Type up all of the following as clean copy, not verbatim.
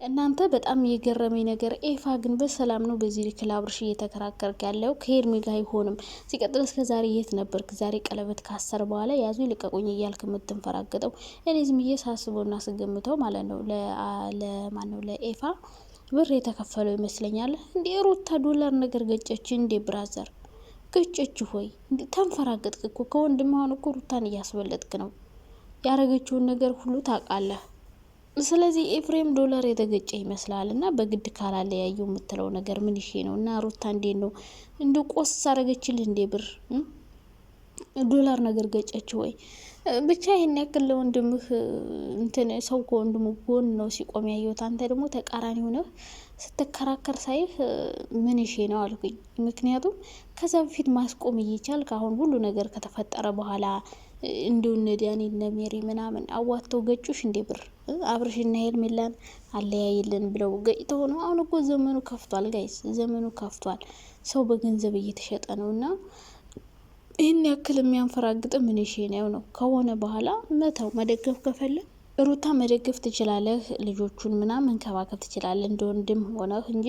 እናንተ በጣም የገረመኝ ነገር ኤፋ ግን በሰላም ነው በዚህ ልክ ለአብርሽ እየተከራከርክ ያለው? ከሄርሜ ጋር አይሆንም። ሲቀጥል እስከ ዛሬ የት ነበርክ? ዛሬ ቀለበት ካሰር በኋላ ያዙ ይልቀቁኝ እያልክ የምትንፈራገጠው? እኔ ዝም ብዬ ሳስበውና ስገምተው ማለት ነው ለማን ነው ለኤፋ ብር የተከፈለው ይመስለኛል። እንዴ ሩታ ዶላር ነገር ገጨች እንዴ? ብራዘር ገጨች ሆይ ተንፈራገጥክ እኮ ከወንድም። አሁን እኮ ሩታን እያስበለጥክ ነው። ያረገችውን ነገር ሁሉ ታውቃለህ። ስለዚህ ኤፍሬም ዶላር የተገጨ ይመስላል እና በግድ ካላለያየው የምትለው ነገር ምን ይሄ ነው? እና ሩታ እንዴት ነው እንደ ቆስ አረገችልህ እንዴ? ብር ዶላር ነገር ገጨች ወይ? ብቻ ይሄን ያክል ለወንድምህ እንትን ሰው ከወንድሙ ጎን ነው ሲቆም ያየሁት። አንተ ደግሞ ተቃራኒ ሆነህ ስትከራከር ሳይህ ምን ይሄ ነው አልኩኝ። ምክንያቱም ከዛ በፊት ማስቆም እየቻልክ አሁን ሁሉ ነገር ከተፈጠረ በኋላ እንዲሁ እነ ዳኒ እነ ሜሪ ምናምን አዋተው ገጩሽ እንዴ? ብር አብርሽና ሄርሜላን አለያይልን ብለው ገጭተው ነው። አሁን እኮ ዘመኑ ከፍቷል ጋይስ፣ ዘመኑ ከፍቷል። ሰው በገንዘብ እየተሸጠ ነው። እና ይህን ያክል የሚያንፈራግጥ ምን ሽ ነው ከሆነ በኋላ መተው መደገፍ ከፈለግ ሩታ መደገፍ ትችላለህ። ልጆቹን ምናምን መንከባከብ ትችላለህ እንደ ወንድም ሆነህ እንጂ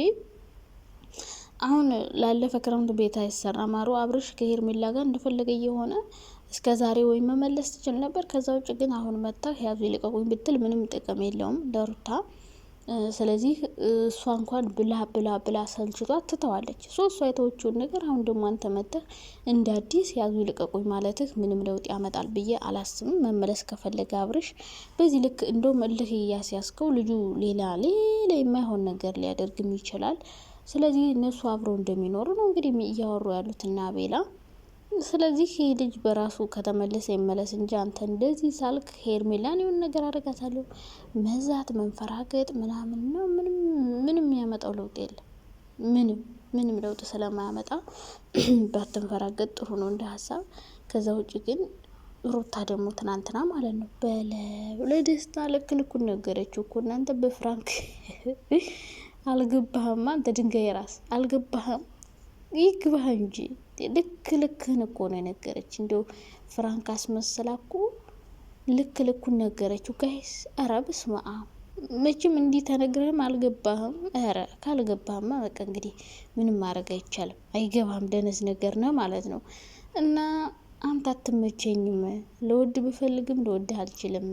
አሁን ላለፈ ክረምት ቤት አይሰራ ማሩ አብርሽ ከሄርሜላ ጋር እንደፈለገ የሆነ እስከ ዛሬ ወይም መመለስ ትችል ነበር። ከዛ ውጭ ግን አሁን መጣ ያዙ ይልቀቁኝ ብትል ምንም ጥቅም የለውም ለሩታ። ስለዚህ እሷ እንኳን ብላ ብላ ብላ ሰልችቷት ትተዋለች። እሷ የተወችውን ነገር አሁን ደግሞ አንተ መጥተህ እንደ አዲስ ያዙ ይልቀቁኝ ማለትህ ምንም ለውጥ ያመጣል ብዬ አላስብም። መመለስ ከፈለገ አብርሽ በዚህ ልክ እንደውም እልህ እያስያዝከው ልጁ ሌላ የማይሆን ነገር ሊያደርግም ይችላል። ስለዚህ እነሱ አብረው እንደሚኖሩ ነው እንግዲህ እያወሩ ያሉትና ቤላ። ስለዚህ ይህ ልጅ በራሱ ከተመለሰ ይመለስ እንጂ አንተ እንደዚህ ሳልክ ሄርሜላን የሆነ ነገር አደርጋታለሁ መዛት መንፈራገጥ ምናምን ነው። ምንም ያመጣው ለውጥ የለም። ምንም ለውጥ ስለማያመጣ ባትንፈራገጥ ጥሩ ነው እንደ ሀሳብ። ከዛ ውጭ ግን ሩታ ደግሞ ትናንትና ማለት ነው ለደስታ ልክ ልኩን ነገረችው እኮ። እናንተ በፍራንክ አልገባህም? አንተ ድንጋይ ራስ አልገባህም? ይግባህ እንጂ ልክ ልክህን እኮ ነው የነገረች። እንዲያው ፍራንክ አስመስላ እኮ ልክ ልኩን ነገረችው ጋይስ። ኧረ በስመ አብ መቼም እንዲህ ተነግረህም አልገባህም። ኧረ ካልገባህማ በቃ እንግዲህ ምንም ማድረግ አይቻልም። አይገባህም፣ ደነዝ ነገር ነው ማለት ነው። እና አንተ አትመቸኝም። ለወድ ብፈልግም ለወድህ አልችልም።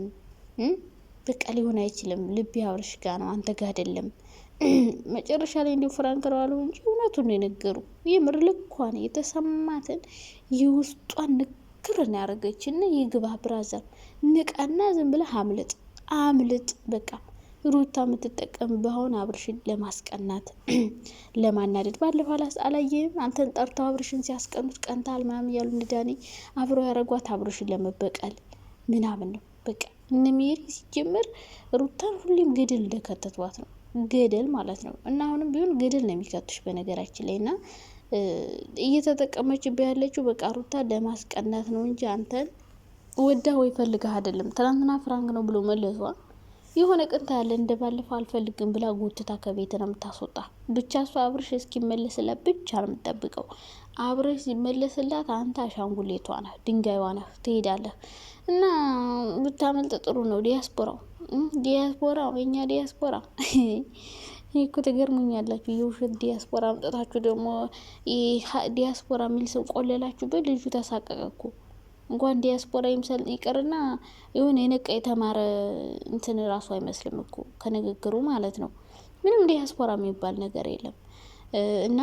በቃ ሊሆን አይችልም። ልብ አብርሽ ጋ ነው አንተ ጋ አይደለም። መጨረሻ ላይ እንዲሁ ፍራንክ ነው አሉ እንጂ እውነቱን ነው የነገሩ። የምር ልኳን የተሰማትን የውስጧን ንክርን ያደረገችና ይግባ ብራዘር ንቀና ዝም ብለህ አምልጥ በቃ። ሩታ የምትጠቀም በአሁን አብርሽን ለማስቀናት ለማናደድ። ባለፈው አላየህም? አንተን ጠርተው አብርሽን ሲያስቀኑት ቀንታል ምናምን እያሉ እንዳኔ አብረው ያረጓት አብርሽን ለመበቀል ምናምን ነው በቃ። እነ ሜሪ ሲጀመር ሩታን ሁሌም ገደል እንደከተቷት ነው፣ ገደል ማለት ነው። እና አሁንም ቢሆን ገደል ነው የሚከቱሽ በነገራችን ላይ። እና እየተጠቀመችበት ያለችው በቃ ሩታ ለማስቀናት ነው እንጂ አንተን ወዳ ወይ ፈልገህ አይደለም። ትናንትና ፍራንክ ነው ብሎ መለሷ የሆነ ቅንታ ያለ እንደ ባለፈው አልፈልግም ብላ ጎትታ ከቤት ነው የምታስወጣ። ብቻ እሷ አብርሽ እስኪመለስላት ብቻ ነው የምትጠብቀው። አብርሽ ሲመለስላት አንተ አሻንጉሌቷ ነህ፣ ድንጋይዋ ነህ፣ ትሄዳለህ። እና ብታመልጥ ጥሩ ነው። ዲያስፖራ የኛ ዲያስፖራ እኮ ትገርሙኛላችሁ። የውሸት ዲያስፖራ አምጥታችሁ ደግሞ ዲያስፖራ የሚል ስም ቆለላችሁበት። ልጁ ተሳቀቀ እኮ። እንኳን ዲያስፖራ ይምሰል ይቅርና የሆነ የነቃ የተማረ እንትን ራሱ አይመስልም እኮ ከንግግሩ ማለት ነው። ምንም ዲያስፖራ የሚባል ነገር የለም። እና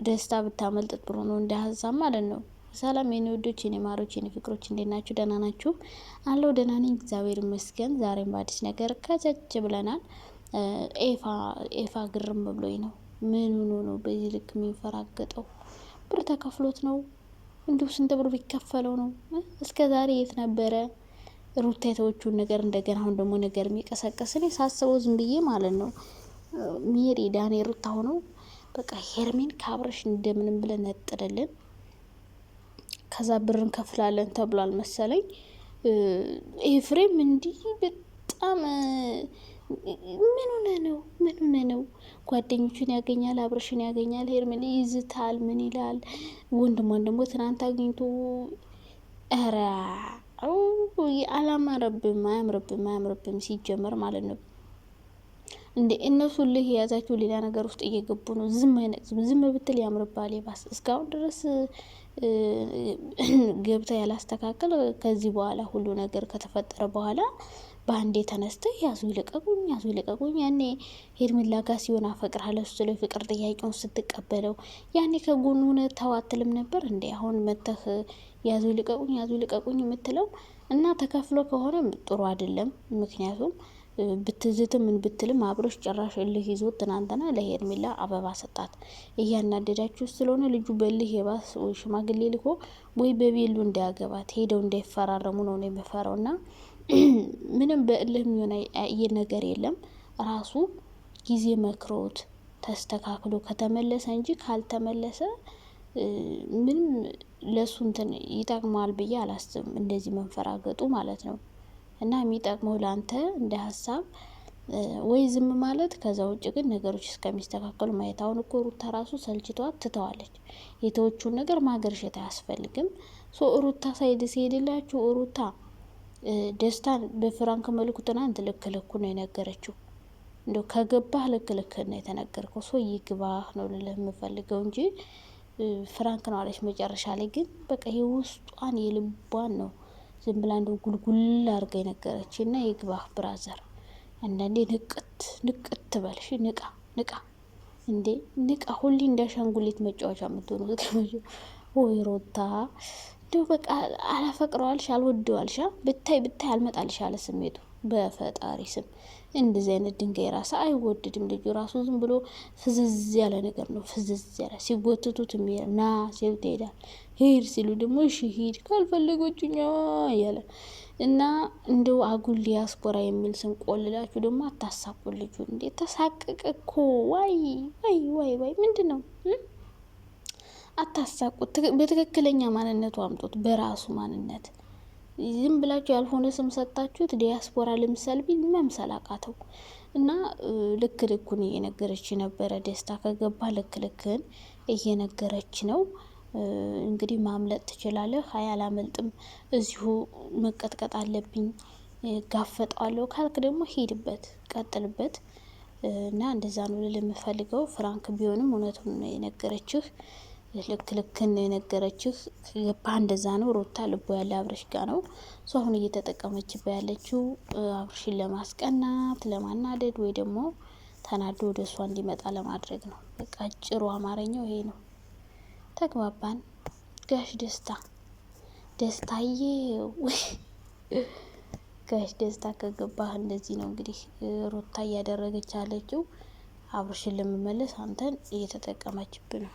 ደስታ ብታመልጥ ጥሩ ነው እንደ ሀሳብ ማለት ነው። ሰላም የኔ ውዶች፣ የኔ ማሮች፣ የኔ ፍቅሮች እንዴት ናችሁ? ደህና ናችሁ? አለው ደህና ነኝ እግዚአብሔር ይመስገን። ዛሬም በአዲስ ነገር ከቸች ብለናል። ኤፋ ግርም ብሎኝ ነው። ምን ሆኖ ነው በዚህ ልክ የሚፈራገጠው? ብር ተከፍሎት ነው? እንዲሁ ስንት ብር ቢከፈለው ነው? እስከ ዛሬ የት ነበረ? ሩታ የተወችውን ነገር እንደገና አሁን ደግሞ ነገር የሚቀሰቀስ እኔ ሳስበው ዝም ብዬ ማለት ነው ሜሪ ዳኔ ሩታ ሆነው በቃ ሄርሜን ከአብረሽ እንደምንም ብለን ነጥደልን ከዛ ብር እንከፍላለን ተብሏል መሰለኝ። ኤፍሬም እንዲህ በጣም ምን ሆነ ነው? ጓደኞቹን ያገኛል፣ አብረሽን ያገኛል፣ ሄርሜን ይዝታል፣ ምን ይላል። ወንድሟን ደግሞ ትናንት አግኝቶ ኧረ አያምርብም ሲጀመር ማለት ነው። እንዴ እነሱ ልህ የያዛችሁ ሌላ ነገር ውስጥ እየገቡ ነው። ዝም ብትል ያምርባል። ባስ እስካሁን ድረስ ገብታ ያላስተካከል ከዚህ በኋላ ሁሉ ነገር ከተፈጠረ በኋላ በአንዴ ተነስተ ያዙ ይልቀቁኝ። ያኔ ሄርሜላ ጋር ሲሆን አፈቅርሃለሁ ስለ ፍቅር ጥያቄውን ስትቀበለው ያኔ ከጎኑ ሆነ ተዋትልም ነበር እንዴ? አሁን መተህ ያዙ ይልቀቁኝ የምትለው እና ተከፍሎ ከሆነ ጥሩ አይደለም። ምክንያቱም ብትዝትም ምን ብትልም አብሮሽ ጭራሽ እልህ ይዞ ትናንትና ለሄርሜላ አበባ ሰጣት። እያናደዳችሁ ስለሆነ ልጁ በልህ የባስ ሽማግሌ ልኮ ወይ በቤሉ እንዳያገባት ሄደው እንዳይፈራረሙ ነው የምፈራው። እና ምንም በእልህ የሚሆን ነገር የለም። ራሱ ጊዜ መክሮት ተስተካክሎ ከተመለሰ እንጂ ካልተመለሰ ምንም ለሱ እንትን ይጠቅማል ብዬ አላስብም። እንደዚህ መንፈራገጡ ማለት ነው። እና የሚጠቅመው ላንተ እንደ ሀሳብ ወይ ዝም ማለት፣ ከዛ ውጭ ግን ነገሮች እስከሚስተካከሉ ማየት። አሁን እኮ ሩታ ራሱ ሰልችቷት ትተዋለች። የተወቹን ነገር ማገርሸት አያስፈልግም። ሩታ ሳይድ ሲሄድላችሁ ሩታ ደስታን በፍራንክ መልኩ ትናንት ልክ ነው የነገረችው። እንደው ከገባህ ልክ ነው የተነገርከው። ይግባህ ነው ልልህ የምፈልገው እንጂ ፍራንክ ነው አለች። መጨረሻ ላይ ግን በቃ የውስጧን የልቧን ነው ዝም ብላ እንደው ጉልጉል አድርጋ የነገረች። እና ይግባህ ብራዘር፣ አንዳንዴ ንቅት በልሽ። ንቃ እንዴ ንቃ። ሁሌ እንዳሻንጉሊት መጫወቻ የምትሆኑት ወይ ሩታ እንደው በቃ አላፈቅረዋልሽ አልወደዋልሽ ብታይ አልመጣልሽ አለ ስሜቱ። በፈጣሪ ስም እንደዚህ አይነት ድንጋይ ራስ አይወድድም። ልጁ ራሱ ዝም ብሎ ፍዝዝ ያለ ነገር ነው። ፍዝዝ ያለ ሲጎትቱት ና ሲሉ ትሄዳል። ሂድ ሲሉ ደግሞ እሺ ሂድ ካልፈለጎችኛ እያለ እና እንደው አጉል ዲያስፖራ የሚል ስም ቆልላችሁ ደግሞ አታሳቁ። ልጁ እንዴት ተሳቀቀ እኮ ዋይ ምንድን ነው? አታሳቁት። በትክክለኛ ማንነቱ አምጦት በራሱ ማንነት። ዝም ብላችሁ ያልሆነ ስም ሰጣችሁት። ዲያስፖራ ልምሰል ቢል መምሰል አቃተው። እና ልኩን እየነገረች ነበረ። ደስታ ከገባ ልክን እየነገረች ነው። እንግዲህ ማምለጥ ትችላለህ። አላመልጥም፣ እዚሁ መቀጥቀጥ አለብኝ፣ ጋፈጣለሁ ካልክ ደግሞ ሂድበት፣ ቀጥልበት። እና እንደዛ ነው ልል የምፈልገው። ፍራንክ ቢሆንም እውነቱን ነው የነገረችህ። ልክን ነው የነገረችህ። ከገባህ እንደዛ ነው። ሩታ ልቦ ያለ አብርሽ ጋ ነው። አሁን እየተጠቀመችበት ያለችው አብርሽን ለማስቀናት፣ ለማናደድ ወይ ደግሞ ተናዶ ወደ እሷ እንዲመጣ ለማድረግ ነው። በቃ አጭሩ አማርኛው ይሄ ነው። ተግባባን? ጋሽ ደስታዬ ጋሽ ደስታ ከገባህ እንደዚህ ነው እንግዲህ ሩታ እያደረገች ያለችው። አብርሽን ለመመለስ አንተን እየተጠቀመችብህ ነው።